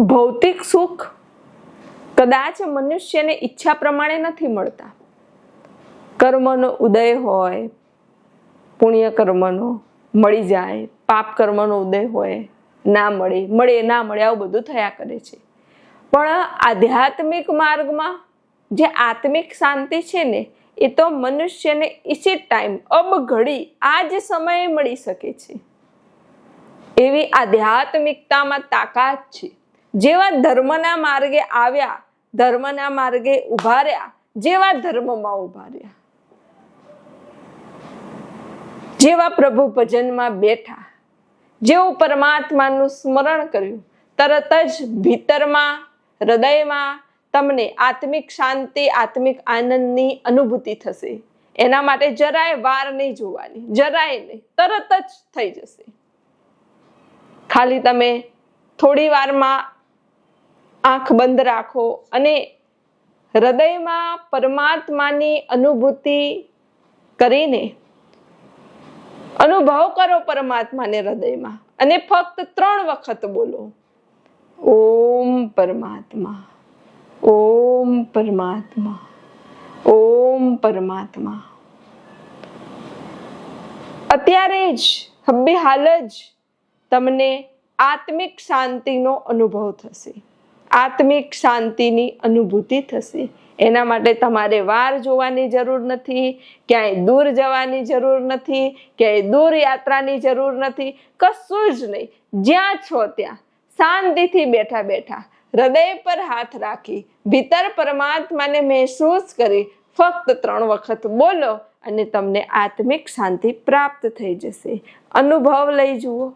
ભૌતિક સુખ કદાચ મનુષ્યને ઈચ્છા પ્રમાણે નથી મળતા. કર્મનો ઉદય હોય, પુણ્ય કર્મનો મળી જાય, પાપ કર્મનો ઉદય હોય, ના મળે, મળે ના મળે, આવું બધું થયા કરે છે. પણ આધ્યાત્મિક માર્ગમાં જે આત્મિક શાંતિ છે ને, એ તો મનુષ્યને ઇસી ટાઈમ, અબ ઘડી, આ જ સમયે મળી શકે છે. એવી આધ્યાત્મિકતામાં તાકાત છે. જેવા ધર્મના માર્ગે આવ્યા, ધર્મના માર્ગે ઉભા રહ્યા, જેવા ધર્મમાં ઉભા રહ્યા, જેવા પ્રભુ ભજનમાં બેઠા, જેવું પરમાત્માનું સ્મરણ કર્યું, તરત જ ભીતરમાં, હૃદયમાં તમને આત્મિક શાંતિ, આત્મિક આનંદની અનુભૂતિ થશે. એના માટે જરાય વાર નહીં જોવાની, જરાય નહીં, તરત જ થઈ જશે. ખાલી તમે થોડી વારમાં આંખ બંધ રાખો અને હૃદયમાં પરમાત્માની અનુભૂતિ કરીને અનુભવ કરો પરમાત્માને હૃદયમાં, અને ફક્ત 3 વખત બોલો, ઓમ પરમાત્મા, ઓમ પરમાત્મા, ઓમ પરમાત્મા. અત્યારે જ, હબ્બે હાલ જ તમને આત્મિક શાંતિનો અનુભવ થશે, આત્મિક શાંતિની અનુભૂતિ થશે. એના માટે તમારે વાર જોવાની જરૂર નથી, ક્યાંય દૂર જવાની જરૂર નથી, ક્યાંય દૂર યાત્રાની જરૂર નથી, કશું જ નહીં. જ્યાં છો ત્યાં શાંતિથી બેઠા બેઠા હૃદય પર હાથ રાખી, ભીતર પરમાત્માને મહેસૂસ કરી ફક્ત 3 વખત બોલો અને તમને આત્મિક શાંતિ પ્રાપ્ત થઈ જશે. અનુભવ લઈ જુઓ.